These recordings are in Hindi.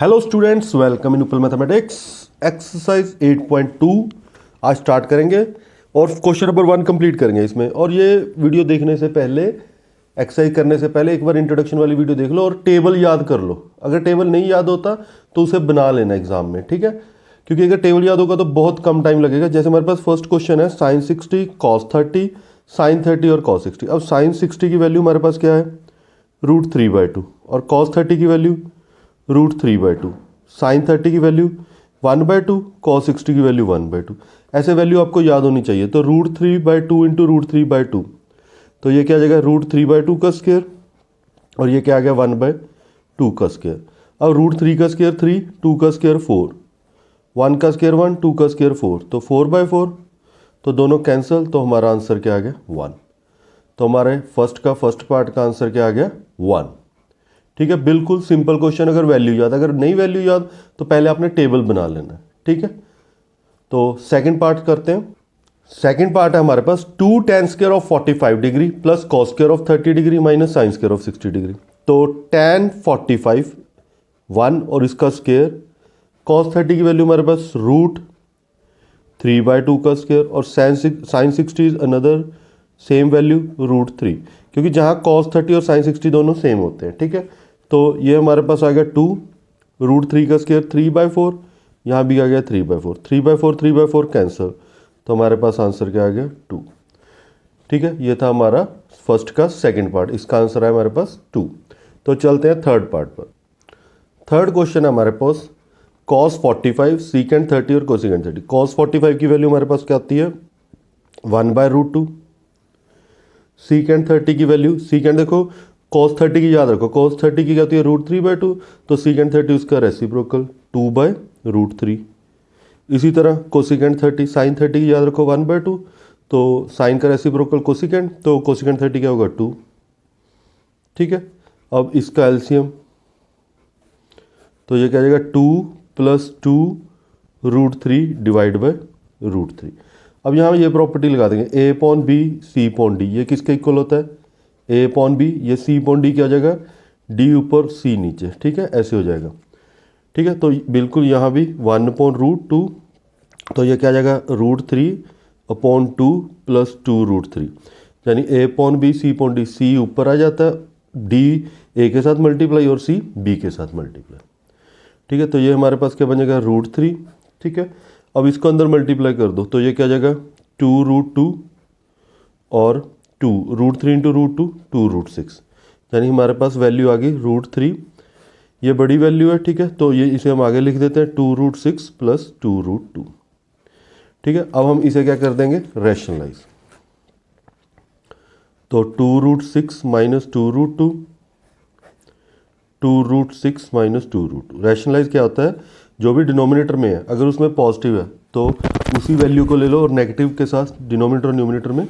हेलो स्टूडेंट्स, वेलकम इन उपल मैथमेटिक्स एक्सरसाइज 8.2 आज स्टार्ट करेंगे और क्वेश्चन नंबर 1 कंप्लीट करेंगे इसमें। और ये वीडियो देखने से पहले, एक्सरसाइज करने से पहले एक बार इंट्रोडक्शन वाली वीडियो देख लो और टेबल याद कर लो। अगर टेबल नहीं याद होता तो उसे बना लेना एग्जाम में, ठीक है? क्योंकि अगर टेबल याद होगा तो बहुत कम टाइम लगेगा। जैसे हमारे पास फर्स्ट क्वेश्चन है साइन 60 कॉस 30 साइन 30 और कॉस 60। अब साइन 60 की वैल्यू हमारे पास क्या है, √3/2, और कॉस 30 की वैल्यू √3/2, साइन 30 की वैल्यू 1/2, कॉस 60 की वैल्यू 1/2। ऐसे वैल्यू आपको याद होनी चाहिए। तो √3/2 इंटू √3/2, तो ये क्या आ जाएगा, √3/2 का स्क्वायर, और ये क्या आ गया 1/2 का स्क्वायर। अब √3 का स्क्वायर 3, 2 का स्क्वायर 4, 1 का स्क्वायर 1, 2 का स्क्वायर 4, तो 4/4, तो दोनों कैंसिल, तो हमारा आंसर क्या आ गया 1। तो हमारे फर्स्ट पार्ट का आंसर क्या आ गया 1। ठीक है, बिल्कुल सिंपल क्वेश्चन। अगर वैल्यू याद, अगर नहीं वैल्यू याद तो पहले आपने टेबल बना लेना है, ठीक है? तो सेकंड पार्ट करते हैं। सेकंड पार्ट है हमारे पास 2 tan square of 45 degree plus cos square of 30 degree minus sine square of 60 degree. तो tan 45 1 और इसका स्क्वायर, कॉस 30 की वैल्यू हमारे पास √3/2 का स्क्वायर, और sine 60 is another same value √3, क्योंकि जहाँ cos 30 और साइन 60 दोनों सेम होते हैं, ठीक है? तो ये हमारे पास आ गया 2, √3 का स्क्वायर 3/4, यहाँ भी आ गया 3/4, 3/4 कैंसिल, तो हमारे पास आंसर क्या आ गया 2। ठीक है, ये था हमारा फर्स्ट का सेकंड पार्ट। इसका आंसर है हमारे पास 2। तो चलते हैं थर्ड पार्ट पर। थर्ड क्वेश्चन है हमारे पास cos 45 सीकेंड 30 और कोसिकेंड 30। cos 45 की वैल्यू हमारे पास क्या आती है 1/√2। सीकेंड 30 की वैल्यू, सीकेंड देखो cos 30 की याद रखो, cos 30 की क्या होती है √3/2, तो सीकेंड 30 उसका रेसिप्रोकल 2/√3। इसी तरह कोसिकेंड 30, साइन 30 की याद रखो 1/2, तो साइन का रेसिप्रोकल कोसिकेंड, तो कोसिकेंड 30 क्या होगा 2। ठीक है, अब इसका एलसीएम, तो ये क्या जाएगा 2 + 2√3 डिवाइड बाय √3। अब यहाँ ये प्रॉपर्टी लगा देंगे A/B C/D, ये किसके इक्वल होता है A/B, ये C/D क्या हो जाएगा D ऊपर C नीचे, ठीक है? ऐसे हो जाएगा, ठीक है? तो बिल्कुल यहाँ भी 1/√2, तो ये क्या आ जाएगा √3/2 + 2√3, यानी A/B C/D, C ऊपर आ जाता है, D A के साथ मल्टीप्लाई और C B के साथ मल्टीप्लाई, ठीक है? तो ये हमारे पास क्या बन जाएगा √3, ठीक है? अब इसको अंदर मल्टीप्लाई कर दो, तो ये क्या आ जाएगा 2√2 और 2, √3 × √2 2√6, यानी हमारे पास वैल्यू आ गई √3। ये बड़ी वैल्यू है, ठीक है? तो ये इसे हम आगे लिख देते हैं 2√6 + 2√2, ठीक है? अब हम इसे क्या कर देंगे रैशनलाइज, तो 2√6 - 2√2, 2√6 - 2√2। रैशनलाइज क्या होता है, जो भी डिनोमिनेटर में है अगर उसमें पॉजिटिव है तो उसी वैल्यू को ले लो और नेगेटिव के साथ डिनोमिनेटर और न्यूमिनेटर में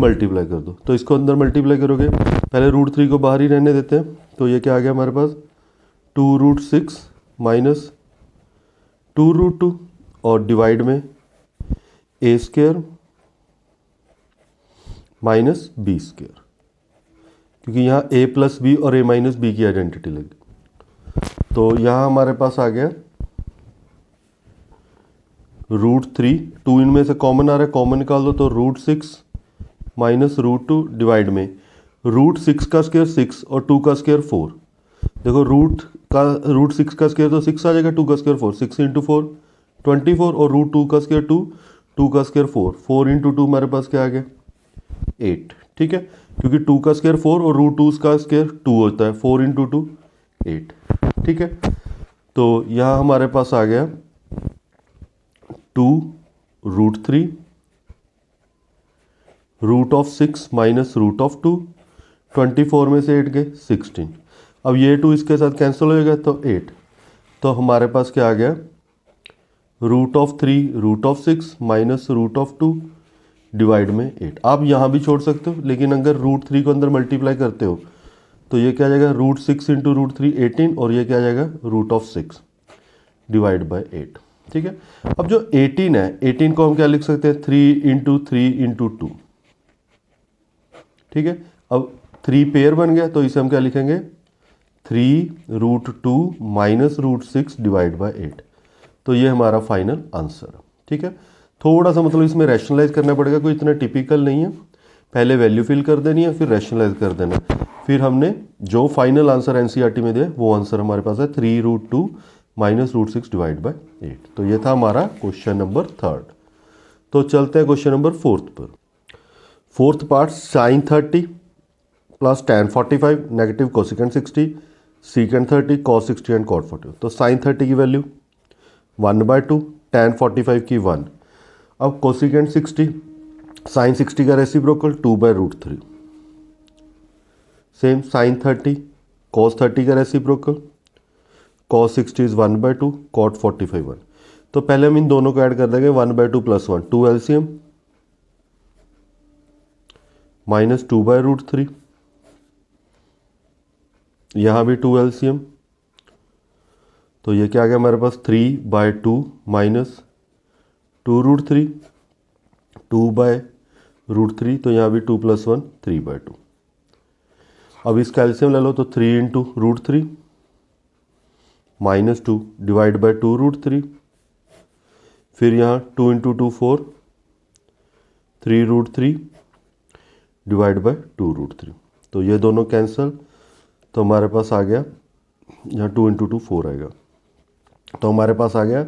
मल्टीप्लाई कर दो। तो इसको अंदर मल्टीप्लाई करोगे, पहले √3 को बाहर ही रहने देते हैं, तो ये क्या आ गया हमारे पास 2√6 - 2√2 और डिवाइड में A² - B², क्योंकि यहाँ A + B और A - B की आइडेंटिटी लगी। तो यहाँ हमारे पास आ गया √3, 2 इनमें से कॉमन आ रहा है, कॉमन निकाल दो, तो √6 - √2 डिवाइड में √6 का स्क्वायर 6 और 2 का स्क्वायर 4। देखो √6 का स्क्वायर तो 6 आ जाएगा, 2 का स्क्वायर 4, 6 × 4 24, और √2 का स्क्वायर 2, 2 का स्क्वायर 4, 4 × 2 हमारे पास क्या आ गया 8, ठीक है? क्योंकि 2 का स्क्वायर 4 और √2 का स्क्वायर 2 होता है, 4 × 2 8, ठीक है? तो यहाँ हमारे पास आ गया 2√3 √6 - √2, 24 में से 8 गए 16। अब ये 2 इसके साथ कैंसिल हो जाएगा, तो 8, तो हमारे पास क्या आ गया √3 √6 - √2 डिवाइड में 8। आप यहाँ भी छोड़ सकते हो, लेकिन अगर √3 को अंदर मल्टीप्लाई करते हो तो ये क्या आ जाएगा √6 × √3 18, और ये क्या आ जाएगा √6 डिवाइड बाय 8, ठीक है? अब जो 18 है, 18 को हम क्या लिख सकते हैं 3 × 3 × 2, ठीक है? अब 3 पेयर बन गया, तो इसे हम क्या लिखेंगे 3√2 माइनस √6 डिवाइड बाय 8। तो ये हमारा फाइनल आंसर है। ठीक है, थोड़ा सा मतलब इसमें रैशनलाइज करना पड़ेगा, कोई इतना टिपिकल नहीं है। पहले वैल्यू फिल कर देनी है, फिर रैशनलाइज कर देना है, फिर हमने जो फाइनल आंसर एनसीईआरटी में दिया वो आंसर हमारे पास है 3√2 माइनस √6 डिवाइड बाय 8। तो ये था हमारा क्वेश्चन नंबर 3। तो चलते हैं क्वेश्चन नंबर 4 पर। 4th part, sin 30 plus tan 45 negative cosecant 60 secant 30 cos 60 and cot 40। तो sin 30 की वैल्यू 1/2, tan 45 की 1। अब कोसिकेंट 60, sin 60 का रेसिप्रोकल 2/√3। सेम sin 30 cos 30 का रेसिप्रोकल, cos 60 इज 1/2, cot 45 1। तो पहले हम इन दोनों को ऐड कर देंगे, 1/2 प्लस 1 2 LCM माइनस 2/√3, यहाँ भी 2 LCM। तो ये क्या आ गया हमारे पास 3/2 माइनस 2√3, 2/√3। तो यहाँ भी 2 + 1 3/2। अब इसका एलसीएम ले लो, तो 3 × √3 माइनस 2 डिवाइड बाय 2√3। फिर यहाँ 2 × 2 4 3√3 डिवाइड बाय 2√3। तो ये दोनों कैंसिल, तो हमारे पास आ गया यहाँ 2 × 2 4 आएगा। तो हमारे पास आ गया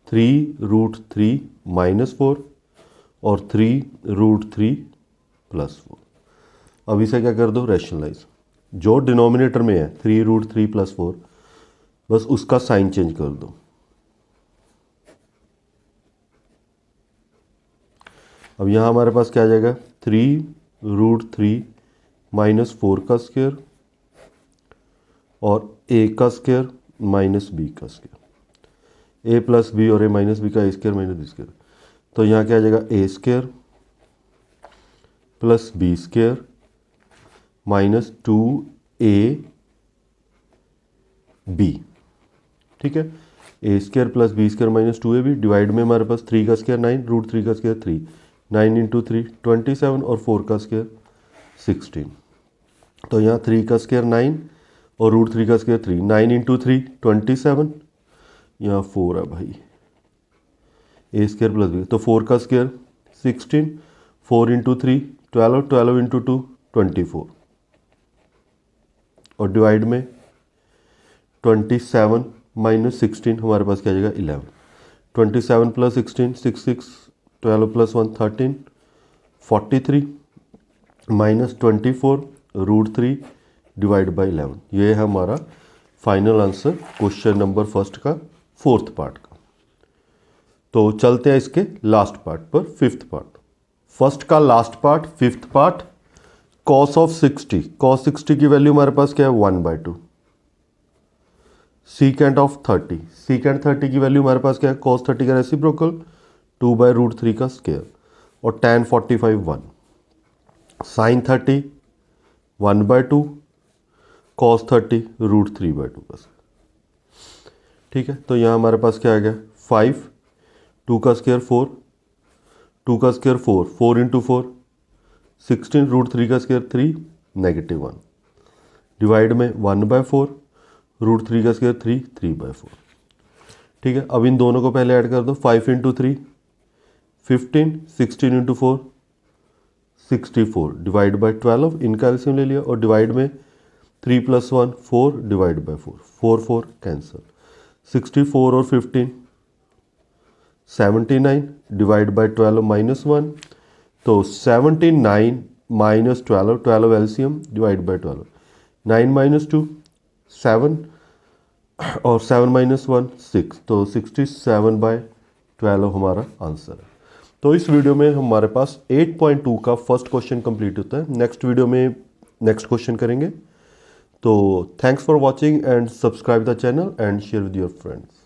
3√3 माइनस 4 और 3√3 प्लस 4। अब इसे क्या कर दो, रैशनलाइज। जो डिनोमिनेटर में है 3√3 प्लस 4, बस उसका साइन चेंज कर दो। अब यहाँ हमारे पास क्या आ जाएगा 3√3 माइनस 4 का स्क्वायर और a का स्क्वायर माइनस b का स्क्वायर, a प्लस बी और a माइनस बी का a square minus b square. तो यहाँ क्या आ जाएगा a square plus b square minus 2ab। ठीक है, a square plus b square minus 2ab divide में हमारे पास 3 का स्क्वायर 9, √3 का स्क्वायर 3, 9 × 3 27 और 4 का स्क्वायर 16। तो यहाँ 3 का स्क्वायर 9 और √3 का स्क्वायर 3, 9 × 3 27, यहाँ 4 है भाई, ए स्क्वायर प्लस बी। तो 4 का स्क्वायर 16, 4 × 3 12, 12 × 2 24 और डिवाइड में 27 माइनस 16 हमारे पास क्या आ जाएगा 11। 27 plus 16 6, 12 plus 1 13, 43 minus 24 √3 divide by 11। ये है हमारा फाइनल आंसर क्वेश्चन नंबर 1 का 4th पार्ट का। तो चलते हैं इसके लास्ट पार्ट पर, 5th पार्ट। 1st का last part 5th part, cos of 60। cos 60 की वैल्यू हमारे पास क्या है 1/2। सीकेंट ऑफ 30, सीकेंट 30 की वैल्यू हमारे पास क्या है cos 30 का रेसिप्रोकल 2/√3 का स्क्वायर और tan 45 1। sin 30 1/2, cos 30 √3/2 का। ठीक है, तो यहाँ हमारे पास क्या आ गया 5, 2 का स्क्वायर 4, 2 का स्क्वायर 4, 4 × 4 16, √3 का स्क्वायर 3, -1 डिवाइड में 1/4, √3 का स्क्वायर 3, 3/4। ठीक है, अब इन दोनों को पहले ऐड कर दो, 5 × 3 15, 16 × 4 64 डिवाइड बाई 12, इनका एलसीएम ले लिया और डिवाइड में 3 + 1 4 डिवाइड बाई 4, 4 4 कैंसिल। 64 और 15 79 डिवाइड बाई 12 -1, तो 79 माइनस 12, 12 एलसीएम डिवाइड बाई 12, 9 - 2 7 और 7 - 1 6, तो 67/12 हमारा आंसर है। तो इस वीडियो में हमारे पास 8.2 का फर्स्ट क्वेश्चन कंप्लीट होता है। नेक्स्ट वीडियो में नेक्स्ट क्वेश्चन करेंगे। तो thanks for watching and subscribe the channel and share with your friends.